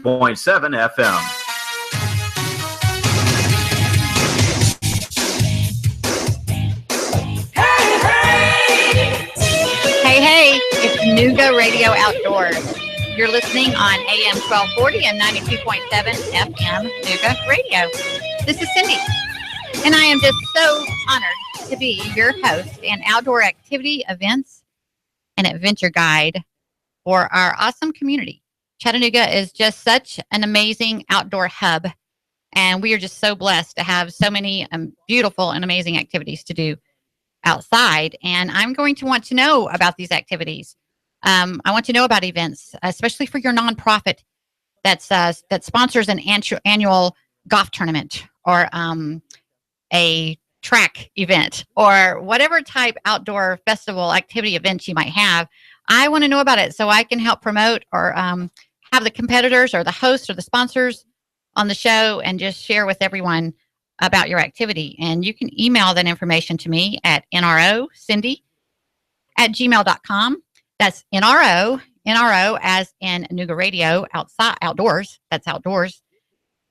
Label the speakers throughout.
Speaker 1: 93.7 FM.
Speaker 2: Hey, it's Nooga Radio Outdoors. You're listening on AM 1240 and 92.7 FM Nooga Radio. This is Cindy, and I am just so honored to be your host and outdoor activity, events, and adventure guide for our awesome community. Chattanooga is just such an amazing outdoor hub, and we are just so blessed to have so many beautiful and amazing activities to do outside. And I'm going to want to know about these activities. I want to know about events, especially for your nonprofit that sponsors an annual golf tournament or a track event or whatever type outdoor festival activity events you might have. I want to know about it so I can help promote or have the competitors or the hosts or the sponsors on the show and just share with everyone about your activity. And you can email that information to me at nrocindy@gmail.com. That's NRO as in Nooga Radio outdoors. That's outdoors.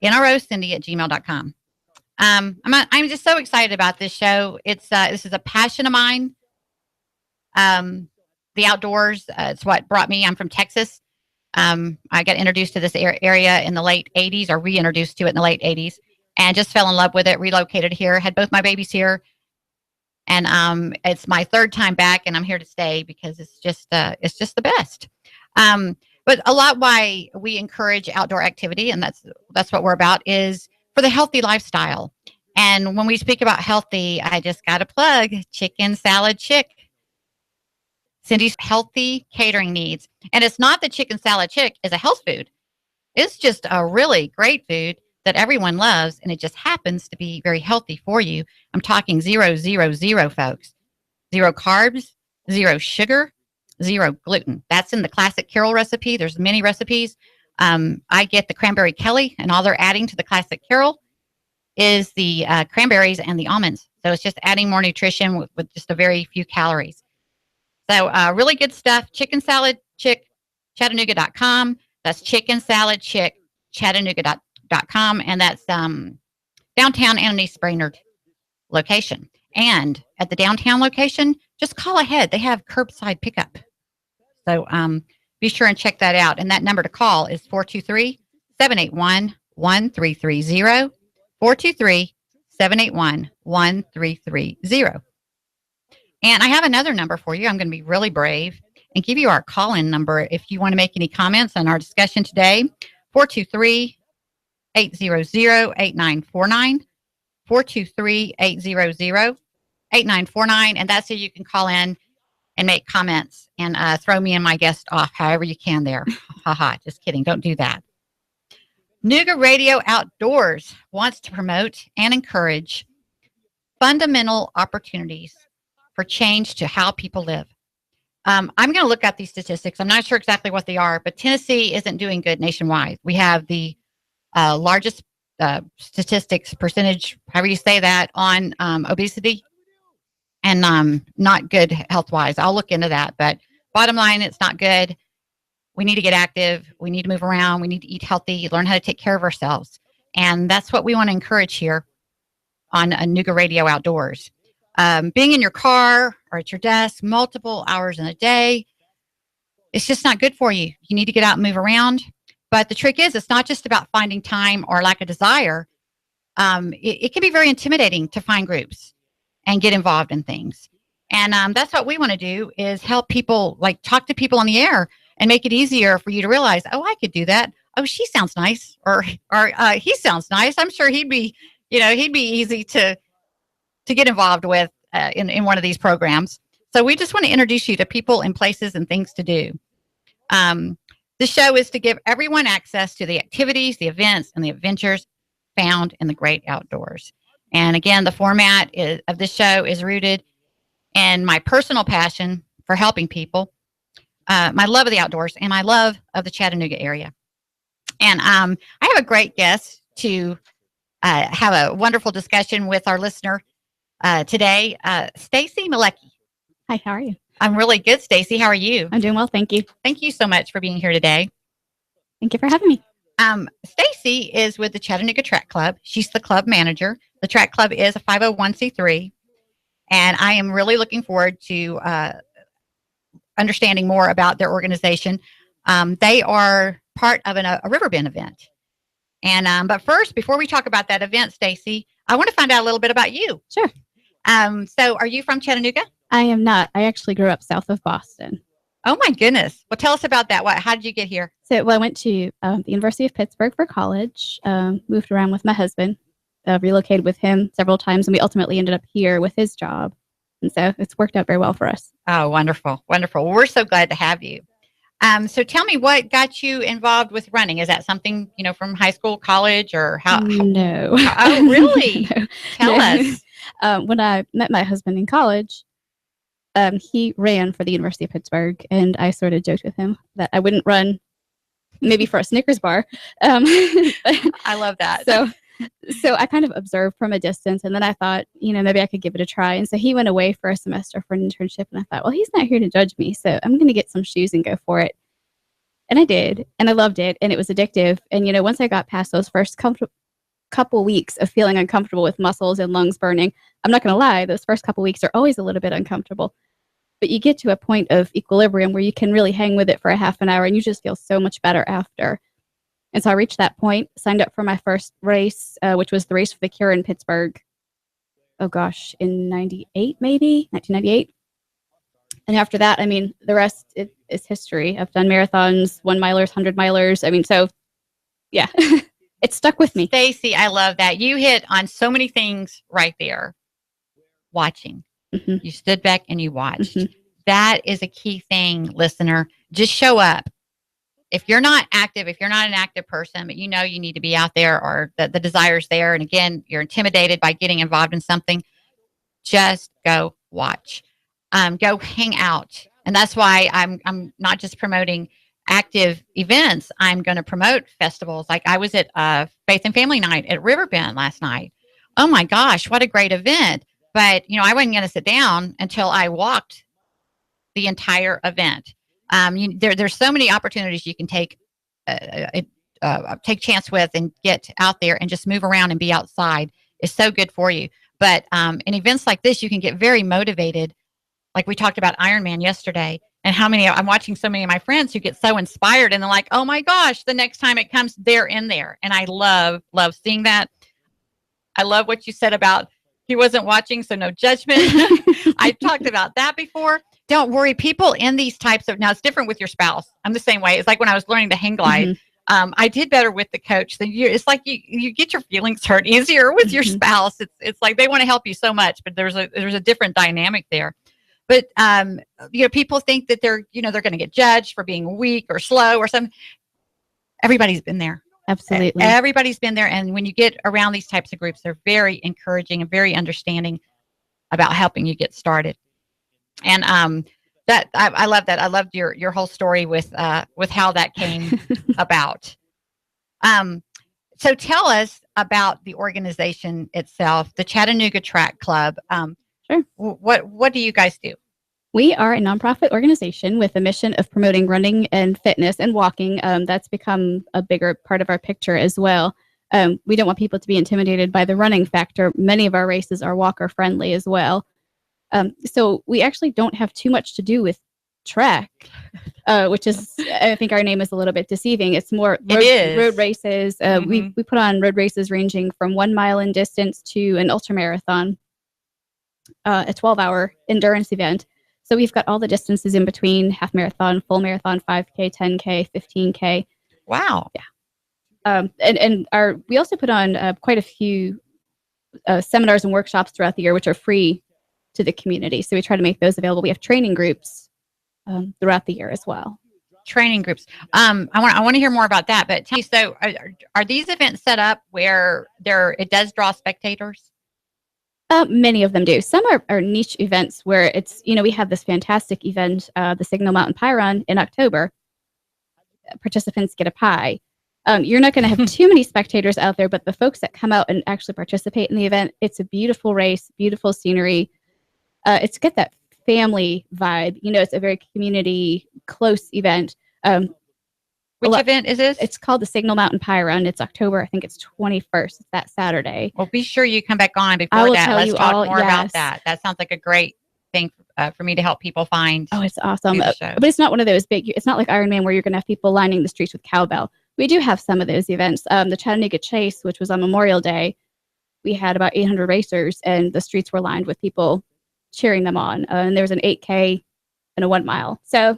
Speaker 2: nrocindy@gmail.com. I'm just so excited about this show. This is a passion of mine. The outdoors, it's what brought me. I'm from Texas. I got introduced to this area in the late 80s, or reintroduced to it in the late 80s, and just fell in love with it, relocated here, had both my babies here. And it's my third time back, and I'm here to stay because it's just the best. But a lot why we encourage outdoor activity, and that's what we're about, is for the healthy lifestyle. And when we speak about healthy, I just got to plug Chicken Salad Chick, Cindy's healthy catering needs. And it's not that Chicken Salad Chick is a health food. It's just a really great food that everyone loves, and it just happens to be very healthy for you. I'm talking 0, 0, 0, folks. 0 carbs, 0 sugar, 0 gluten. That's in the classic Carol recipe. There's many recipes. I get the cranberry Kelly, and all they're adding to the classic Carol is the cranberries and the almonds. So it's just adding more nutrition with just a very few calories. So really good stuff. Chicken Salad Chick, Chattanooga.com. That's Chicken Salad Chick, Chattanooga.com. And that's downtown Ananias Brainerd location. And at the downtown location, just call ahead. They have curbside pickup. So be sure and check that out. And that number to call is 423-781-1330. 423-781-1330. And I have another number for you. I'm going to be really brave and give you our call-in number if you want to make any comments on our discussion today. 423-800-8949. 423-800-8949. And that's so you can call in and make comments and throw me and my guest off however you can there. Haha, just kidding. Don't do that. Nooga Radio Outdoors wants to promote and encourage fundamental opportunities for change to how people live. I'm going to look at these statistics. I'm not sure exactly what they are, but Tennessee isn't doing good nationwide. We have the largest statistics percentage, however you say that, on obesity, and not good health-wise. I'll look into that, but bottom line, it's not good. We need to get active. We need to move around. We need to eat healthy, learn how to take care of ourselves. And that's what we want to encourage here on Nooga Radio Outdoors. Being in your car or at your desk multiple hours in a day, it's just not good for you. You need to get out and move around. But the trick is, it's not just about finding time or lack of desire. It can be very intimidating to find groups and get involved in things. And that's what we want to do, is help people, like talk to people on the air and make it easier for you to realize, oh, I could do that. Oh, she sounds nice. Or he sounds nice. I'm sure he'd be easy to get involved with in one of these programs. So we just want to introduce you to people and places and things to do. This show is to give everyone access to the activities, the events, and the adventures found in the great outdoors. And again, the format of this show is rooted in my personal passion for helping people, my love of the outdoors, and my love of the Chattanooga area. And I have a great guest to have a wonderful discussion with our listener today, Stacy Malecki.
Speaker 3: Hi, how are you?
Speaker 2: I'm really good, Stacy. How are you?
Speaker 3: I'm doing well, thank you.
Speaker 2: Thank you so much for being here today.
Speaker 3: Thank you for having me.
Speaker 2: Stacy is with the Chattanooga Track Club. She's the club manager. The track club is a 501c3, and I am really looking forward to understanding more about their organization. They are part of a Riverbend event. And but first, before we talk about that event, Stacy, I want to find out a little bit about you.
Speaker 1: Sure.
Speaker 2: So are you from Chattanooga?
Speaker 1: I am not. I actually grew up south of Boston.
Speaker 2: Oh my goodness. Well, tell us about that. How did you get here?
Speaker 1: So, I went to the University of Pittsburgh for college, moved around with my husband, relocated with him several times, and we ultimately ended up here with his job. And so it's worked out very well for us.
Speaker 2: Oh, wonderful. Wonderful. Well, we're so glad to have you. So tell me, what got you involved with running? Is that something, from high school, college, or how?
Speaker 1: No.
Speaker 2: Oh, really?
Speaker 1: No.
Speaker 2: Tell us.
Speaker 1: When I met my husband in college, he ran for the University of Pittsburgh, and I sort of joked with him that I wouldn't run maybe for a Snickers bar.
Speaker 2: I love that.
Speaker 1: So I kind of observed from a distance, and then I thought, maybe I could give it a try. And so he went away for a semester for an internship, and I thought, well, he's not here to judge me, so I'm going to get some shoes and go for it. And I did, and I loved it, and it was addictive. And, once I got past those first couple weeks of feeling uncomfortable with muscles and lungs burning, I'm not going to lie, those first couple weeks are always a little bit uncomfortable. But you get to a point of equilibrium where you can really hang with it for a half an hour, and you just feel so much better after. And so I reached that point, signed up for my first race, which was the Race for the Cure in Pittsburgh. Oh gosh, in 1998. And after that, the rest is history. I've done marathons, 1 milers, 100 milers. So yeah, it stuck with me.
Speaker 2: Stacy, I love that. You hit on so many things right there. Watching.
Speaker 1: Mm-hmm.
Speaker 2: You stood back and you watched.
Speaker 1: Mm-hmm.
Speaker 2: That is a key thing, listener. Just show up. If you're not active, if you're not an active person, but you need to be out there, or the desire's there, and again, you're intimidated by getting involved in something, just go watch. Go hang out. And that's why I'm not just promoting active events. I'm going to promote festivals. Like I was at Faith and Family Night at Riverbend last night. Oh my gosh, what a great event. But, I wasn't going to sit down until I walked the entire event. There's so many opportunities you can take chance with and get out there and just move around and be outside. Is so good for you. But in events like this, you can get very motivated. Like we talked about Ironman yesterday, and I'm watching so many of my friends who get so inspired, and they're like, oh my gosh, the next time it comes, they're in there. And I love seeing that. I love what you said about he wasn't watching, so no judgment. I've talked about that before. Don't worry, people in these types of, now it's different with your spouse. I'm the same way. It's like when I was learning to hang glide, mm-hmm. I did better with the coach than you. It's like you get your feelings hurt easier with your spouse. It's like they want to help you so much, but there's a different dynamic there. But people think that they're going to get judged for being weak or slow or something. Everybody's been there.
Speaker 1: Absolutely.
Speaker 2: Everybody's been there. And when you get around these types of groups, they're very encouraging and very understanding about helping you get started. And that I love that. I loved your whole story with how that came about. So tell us about the organization itself, the Chattanooga Track Club.
Speaker 1: Sure.
Speaker 2: What do you guys do?
Speaker 1: We are a nonprofit organization with a mission of promoting running and fitness and walking. That's become a bigger part of our picture as well. We don't want people to be intimidated by the running factor. Many of our races are walker friendly as well. So we actually don't have too much to do with track, which is, I think our name is a little bit deceiving. It's more road races.
Speaker 2: Mm-hmm.
Speaker 1: We put on road races ranging from 1 mile in distance to an ultramarathon, a 12-hour endurance event. So we've got all the distances in between: half marathon, full marathon, 5K, 10K, 15K.
Speaker 2: Wow.
Speaker 1: Yeah. And we also put on quite a few seminars and workshops throughout the year, which are free to the community. So we try to make those available. We have training groups throughout the year as well.
Speaker 2: Training groups. I want to hear more about that. But tell me, so are these events set up where it does draw spectators?
Speaker 1: Many of them do. Some are niche events where it's, we have this fantastic event, the Signal Mountain Pie Run in October. Participants get a pie. You're not going to have too many spectators out there, but the folks that come out and actually participate in the event, it's a beautiful race, beautiful scenery. It's got that family vibe. It's a very community close event.
Speaker 2: Which event is this?
Speaker 1: It's called the Signal Mountain Pie Run. It's October, I think it's 21st. It's that Saturday.
Speaker 2: Well, be sure you come back on before that. Let's talk more about that. That sounds like a great thing for me to help people find.
Speaker 1: Oh, it's awesome. But it's not one of those big, it's not like Ironman where you're going to have people lining the streets with cowbell. We do have some of those events. The Chattanooga Chase, which was on Memorial Day, we had about 800 racers and the streets were lined with people cheering them on. And there was an 8K and a 1 mile. So,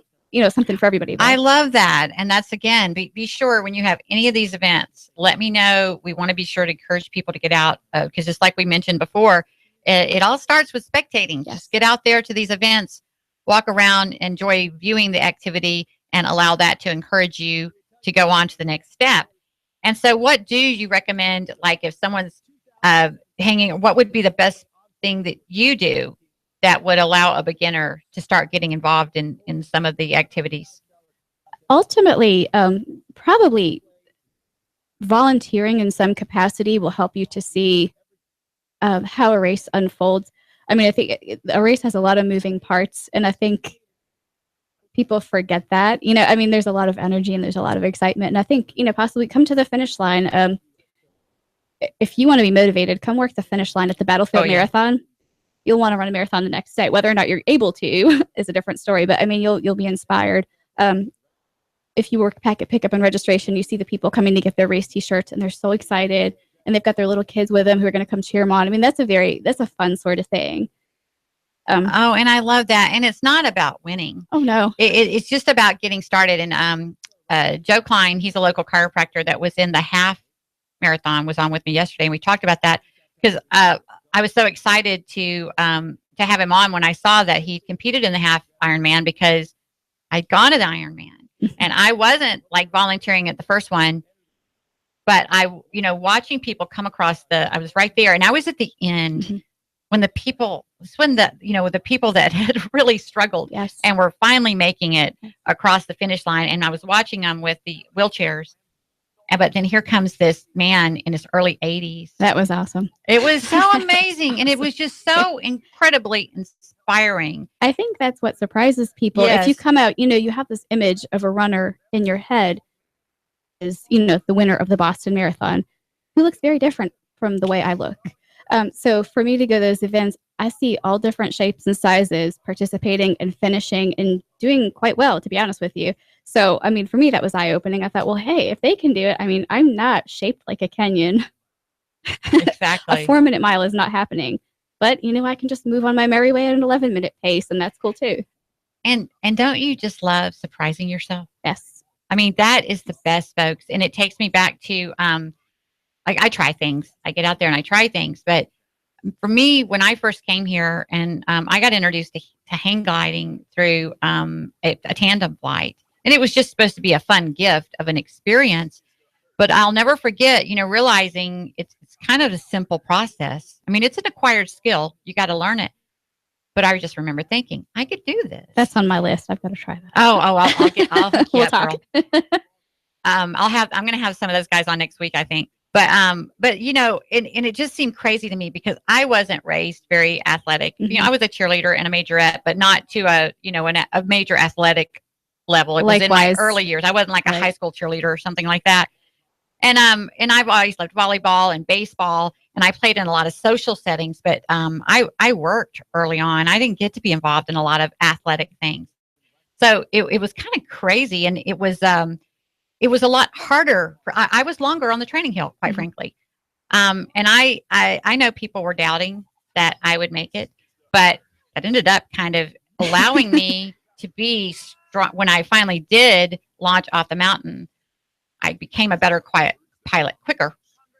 Speaker 1: something for everybody.
Speaker 2: I love that. And that's, again, be sure when you have any of these events, let me know. We want to be sure to encourage people to get out because just like we mentioned before, it all starts with spectating.
Speaker 1: Yes.
Speaker 2: Just get out there to these events, walk around, enjoy viewing the activity, and allow that to encourage you to go on to the next step. And so what do you recommend, like if someone's hanging, what would be the best thing that you do that would allow a beginner to start getting involved in some of the activities?
Speaker 1: Ultimately, probably volunteering in some capacity will help you to see how a race unfolds. I mean, I think a race has a lot of moving parts, and I think people forget that. There's a lot of energy and there's a lot of excitement, and I think, possibly come to the finish line. If you want to be motivated, come work the finish line at the Battlefield Marathon. You'll want to run a marathon the next day. Whether or not you're able to is a different story, but you'll be inspired. If you work packet pickup and registration, you see the people coming to get their race t-shirts and they're so excited and they've got their little kids with them who are going to come cheer them on. That's a fun sort of thing.
Speaker 2: And I love that. And it's not about winning.
Speaker 1: Oh no.
Speaker 2: It's just about getting started. And Joe Klein, he's a local chiropractor that was in the half marathon, was on with me yesterday. And we talked about that because I was so excited to have him on when I saw that he competed in the half Ironman because I'd gone to the Ironman and I wasn't like volunteering at the first one, but watching people come across I was right there and I was at the end when the people that had really struggled and were finally making it across the finish line. And I was watching them with the wheelchairs. But then here comes this man in his early 80s.
Speaker 1: That was awesome.
Speaker 2: It was so amazing. And it was just so incredibly inspiring.
Speaker 1: I think that's what surprises people.
Speaker 2: Yes.
Speaker 1: If you come out, you have this image of a runner in your head is, the winner of the Boston Marathon, who looks very different from the way I look. So for me to go to those events, I see all different shapes and sizes participating and finishing and doing quite well, to be honest with you. So, for me, that was eye-opening. I thought, well, hey, if they can do it, I'm not shaped like a Kenyan.
Speaker 2: Exactly.
Speaker 1: A 4-minute mile is not happening. But, I can just move on my merry way at an 11-minute pace, and that's cool, too.
Speaker 2: And don't you just love surprising yourself?
Speaker 1: Yes.
Speaker 2: That is the best, folks. And it takes me back to, I try things. I get out there and I try things. But for me, when I first came here and I got introduced to hang gliding through a tandem flight, and it was just supposed to be a fun gift of an experience. But I'll never forget, realizing it's kind of a simple process. It's an acquired skill. You got to learn it. But I just remember thinking, I could do this.
Speaker 1: That's on my list. I've got to try that.
Speaker 2: I'll hook you
Speaker 1: we'll
Speaker 2: up,
Speaker 1: talk.
Speaker 2: Girl. I'm going to have some of those guys on next week, I think. But and it just seemed crazy to me because I wasn't raised very athletic.
Speaker 1: Mm-hmm.
Speaker 2: I was a cheerleader and a majorette, but not to a major athletic level. It was in my early years. I wasn't like a high school cheerleader or something like that. And I've always loved volleyball and baseball, and I played in a lot of social settings. But I worked early on. I didn't get to be involved in a lot of athletic things, so it was kind of crazy, and it was a lot harder. I was longer on the training hill, quite frankly. And I know people were doubting that I would make it, but that ended up kind of allowing me to be strong. When I finally did launch off the mountain, I became a better quiet pilot quicker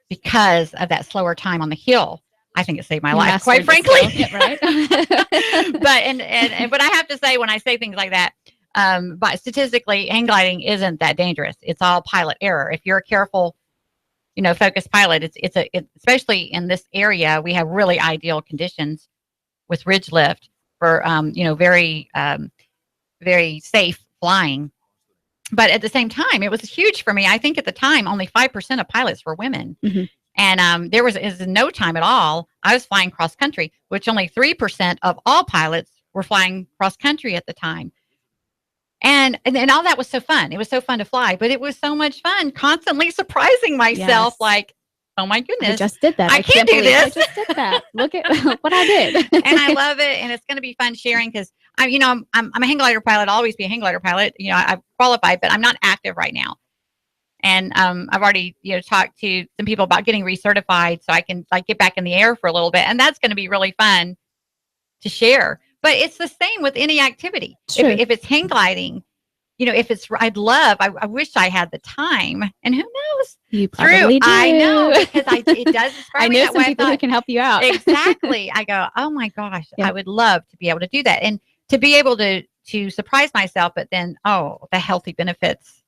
Speaker 2: because of that slower time on the hill. I think it saved my life, quite frankly.
Speaker 1: Right?
Speaker 2: But I have to say, when I say things like that, but statistically, hang gliding isn't that dangerous. It's all pilot error. If you're a careful, focused pilot, it's especially in this area, we have really ideal conditions with ridge lift for, very, very safe flying. But at the same time, it was huge for me. I think at the time, only 5% of pilots were women.
Speaker 1: Mm-hmm.
Speaker 2: And there was no time at all. I was flying cross country, which only 3% of all pilots were flying cross country at the time. And all that was so fun. It was so fun to fly, but it was so much fun constantly surprising myself.
Speaker 1: Yes.
Speaker 2: Like, oh my goodness,
Speaker 1: I just did that.
Speaker 2: I can't do this.
Speaker 1: I just did that. Look at what I did.
Speaker 2: And I love it. And it's going to be fun sharing because I'm a hang glider pilot. I'll always be a hang glider pilot. I've qualified, but I'm not active right now. And I've already, talked to some people about getting recertified so I can get back in the air for a little bit. And that's going to be really fun to share. But it's the same with any activity.
Speaker 1: Sure.
Speaker 2: If it's hang gliding, I wish I had the time. And who knows?
Speaker 1: You probably do.
Speaker 2: I know, because it does inspire
Speaker 1: I
Speaker 2: me
Speaker 1: know
Speaker 2: that
Speaker 1: some
Speaker 2: way.
Speaker 1: people who can help you out.
Speaker 2: Exactly. I go, oh my gosh, I would love to be able to do that. And to be able to surprise myself, but then, the healthy benefits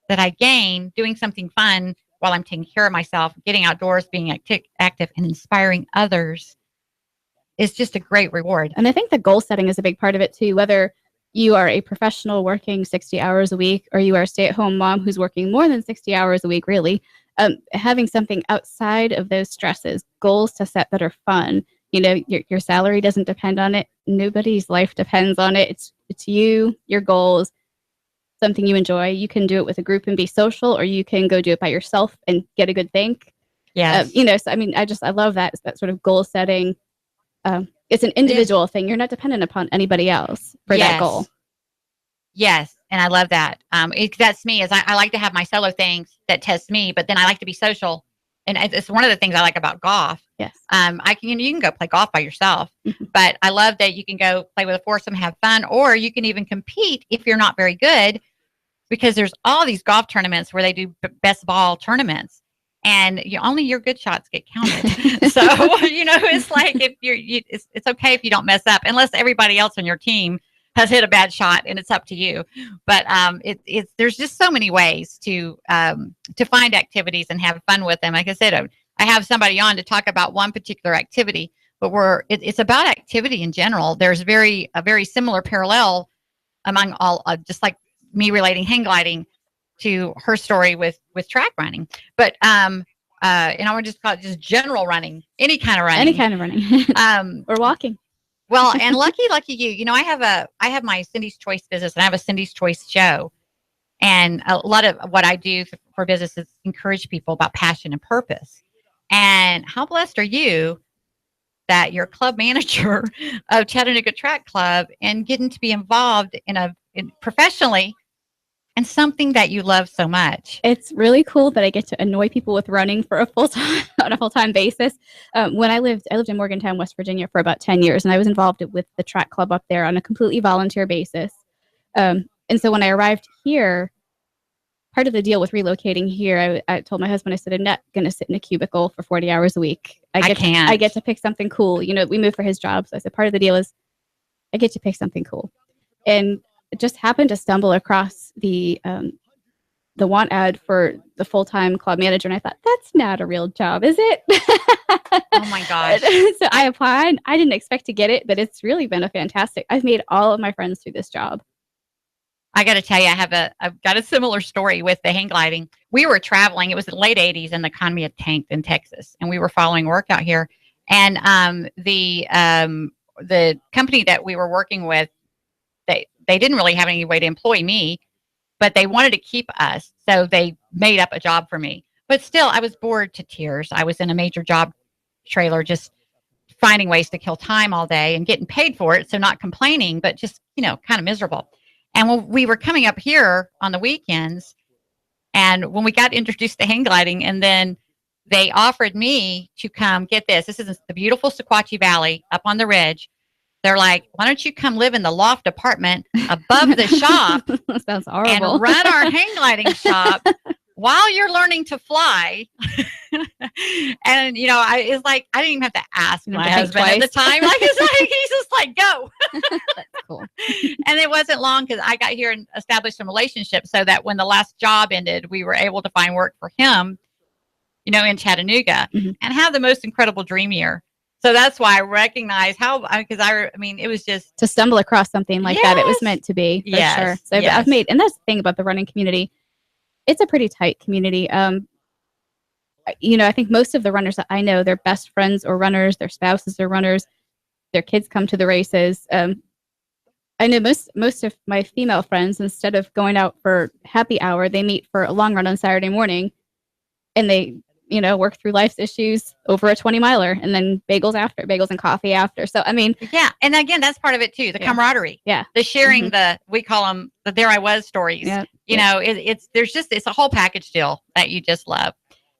Speaker 2: that I gain doing something fun while I'm taking care of myself, getting outdoors, being active and inspiring others is just a great reward.
Speaker 1: And I think the goal setting is a big part of it too, whether you are a professional working 60 hours a week or you are a stay-at-home mom who's working more than 60 hours a week, really, having something outside of those stresses, goals to set that are fun. Your salary doesn't depend on it. Nobody's life depends on it. It's you, your goals, something you enjoy. You can do it with a group and be social, or you can go do it by yourself and get a good think.
Speaker 2: Yes.
Speaker 1: So I love that sort of goal setting. It's an individual thing. You're not dependent upon anybody else for that goal.
Speaker 2: Yes. And I love that. That's me. I like to have my solo things that test me, but then I like to be social. And it's one of the things I like about golf.
Speaker 1: Yes.
Speaker 2: You can go play golf by yourself, but I love that you can go play with a foursome, have fun, or you can even compete if you're not very good, because there's all these golf tournaments where they do best ball tournaments. And only your good shots get counted. So, it's like if it's okay if you don't mess up, unless everybody else on your team has hit a bad shot and it's up to you. But there's just so many ways to find activities and have fun with them. Like I said, I have somebody on to talk about one particular activity, but it's about activity in general. There's a very similar parallel among all, just like me relating hang gliding to her story with track running, but and I would just call it just general running, any kind of running,
Speaker 1: or walking.
Speaker 2: Well, and lucky you, I have my Cindy's Choice business, and I have a Cindy's Choice show, and a lot of what I do for business is encourage people about passion and purpose. And how blessed are you that you're club manager of Chattanooga Track Club and getting to be involved in professionally and something that you love so much.
Speaker 1: It's really cool that I get to annoy people with running for on a full-time basis. When I lived in Morgantown, West Virginia for about 10 years, and I was involved with the track club up there on a completely volunteer basis. And so when I arrived here, part of the deal with relocating here, I told my husband, I said, I'm not going to sit in a cubicle for 40 hours a week. I get to pick something cool. We moved for his job. So I said, part of the deal is I get to pick something cool. And just happened to stumble across the want ad for the full-time club manager, and I thought, that's not a real job, is it?
Speaker 2: Oh my gosh.
Speaker 1: So I applied. I didn't expect to get it, but it's really been I've made all of my friends through this job.
Speaker 2: I got to tell you, I've got a similar story with the hang gliding. We were traveling. It was the late 80s, and the economy had tanked in Texas, and we were following work out here. And the company that we were working with, they didn't really have any way to employ me, but they wanted to keep us. So they made up a job for me. But still, I was bored to tears. I was in a major job trailer, just finding ways to kill time all day and getting paid for it. So not complaining, but just, kind of miserable. And when we were coming up here on the weekends, and when we got introduced to hang gliding, and then they offered me to come, get this. This is the beautiful Sequatchie Valley up on the ridge. They're like, why don't you come live in the loft apartment above the shop
Speaker 1: Sounds horrible.
Speaker 2: and run our hang gliding shop while you're learning to fly? And, it's like, I didn't even have to ask my husband at the time. Like, he's just like, go.
Speaker 1: That's cool.
Speaker 2: And it wasn't long because I got here and established some relationships so that when the last job ended, we were able to find work for him, in Chattanooga, and have the most incredible dream year. So that's why I recognize it was just
Speaker 1: to stumble across something like that. It was meant to be, for sure. So I've made, and that's the thing about the running community. It's a pretty tight community. I think most of the runners that I know, their best friends or runners, their spouses are runners, their kids come to the races. I know most of my female friends, instead of going out for happy hour, they meet for a long run on Saturday morning, and they, work through life's issues over a 20-miler, and then bagels and coffee after. So, I mean,
Speaker 2: yeah. And again, that's part of it too. The camaraderie,
Speaker 1: the
Speaker 2: sharing, we call them the "there I was" stories.
Speaker 1: Yeah.
Speaker 2: It's a whole package deal that you just love.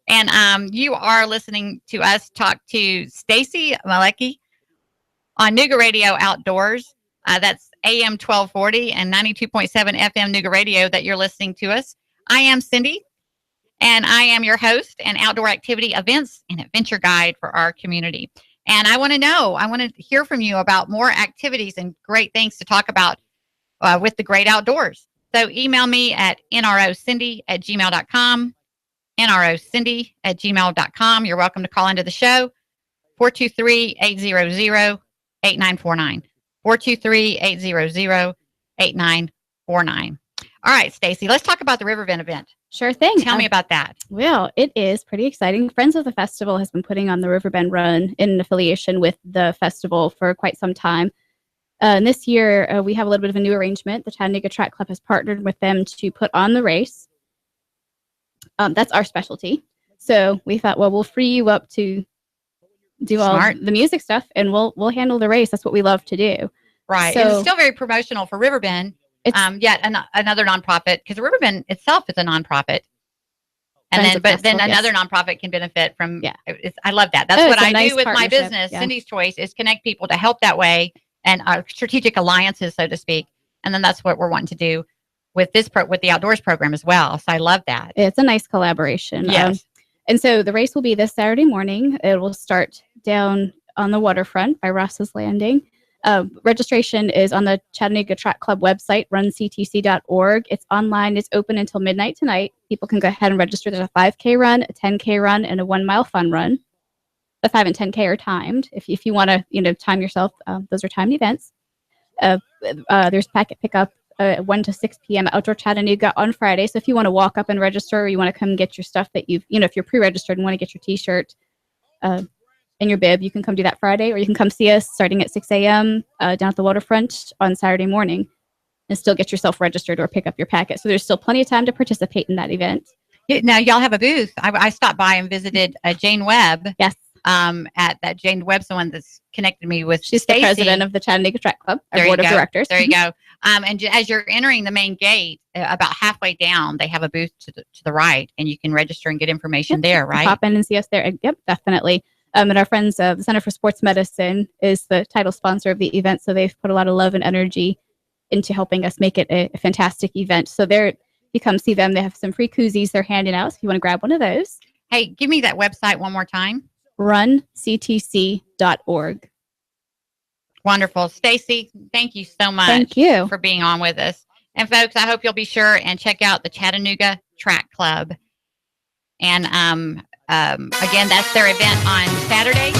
Speaker 2: And you are listening to us talk to Stacy Malecki on Nooga Radio Outdoors. That's AM 1240 and 92.7 FM Nooga Radio that you're listening to us. I am Cindy, and I am your host and outdoor activity events and adventure guide for our community. And I want to hear from you about more activities and great things to talk about with the great outdoors. So email me at nrocindy@gmail.com, nrocindy@gmail.com. You're welcome to call into the show, 423-800-8949. 423-800-8949. All right, Stacy, let's talk about the River Bend event.
Speaker 1: Sure thing.
Speaker 2: Tell me about that.
Speaker 1: Well, it is pretty exciting. Friends of the Festival has been putting on the River Bend Run in affiliation with the festival for quite some time. And this year, we have a little bit of a new arrangement. The Chattanooga Track Club has partnered with them to put on the race. That's our specialty. So we thought, well, we'll free you up to do all the music stuff, and we'll handle the race. That's what we love to do.
Speaker 2: Right. So, and it's still very promotional for River Bend. It's yet another nonprofit, because River Bend itself is a nonprofit. And then another nonprofit can benefit from. Yeah. I love that. That's what I do with my business. Yeah. Cindy's Choice is connect people to help that way, and strategic alliances, so to speak. And then that's what we're wanting to do with with the outdoors program as well. So I love that.
Speaker 1: It's a nice collaboration.
Speaker 2: Yes.
Speaker 1: And so the race will be this Saturday morning. It will start down on the waterfront by Ross's Landing. Registration is on the Chattanooga Track Club website, runctc.org. It's online. It's open until midnight tonight. People can go ahead and register. There's a 5K run, a 10K run, and a 1 mile fun run. The 5 and 10K are timed. If you want to, time yourself, those are timed events. There's packet pickup 1 to 6 p.m. Outdoor Chattanooga on Friday. So if you want to walk up and register, or you want to come get your stuff that if you're pre-registered and want to get your T-shirt and your bib, you can come do that Friday, or you can come see us starting at 6 a.m. Down at the waterfront on Saturday morning and still get yourself registered or pick up your packet. So there's still plenty of time to participate in that event.
Speaker 2: Now, y'all have a booth. I stopped by and visited Jane Webb.
Speaker 1: Yes.
Speaker 2: At that Jane Webb's the one that's connected me with.
Speaker 1: She's
Speaker 2: Stacey.
Speaker 1: The president of the Chattanooga Track Club, our board of directors.
Speaker 2: There you go. And as you're entering the main gate, about halfway down, they have a booth to the right, and you can register and get information there, right?
Speaker 1: Pop in and see us there. Yep, definitely. And our friends, the Center for Sports Medicine is the title sponsor of the event, so they've put a lot of love and energy into helping us make it a fantastic event. So you come see them. They have some free koozies they're handing out, so if you want to grab one of those.
Speaker 2: Hey, give me that website one more time.
Speaker 1: runctc.org.
Speaker 2: Wonderful. Stacy, thank you so much.
Speaker 1: Thank you
Speaker 2: for being on with us. And folks, I hope you'll be sure and check out the Chattanooga Track Club. And again, that's their event on Saturday.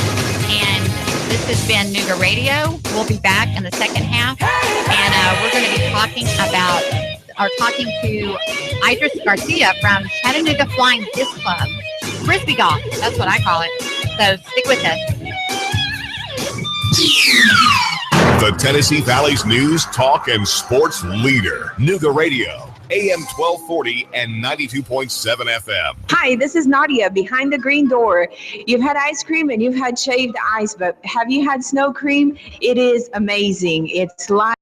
Speaker 2: And this has been Nooga Radio. We'll be back in the second half. And we're going to be talking to Idris Garcia from Chattanooga Flying Disc Club. Frisbee golf. That's what I call it. So stick with us.
Speaker 3: The Tennessee Valley's news, talk, and sports leader. Nooga Radio, AM 1240 and 92.7 FM.
Speaker 4: Hi, this is Nadia behind the green door. You've had ice cream and you've had shaved ice, but have you had snow cream? It is amazing. It's like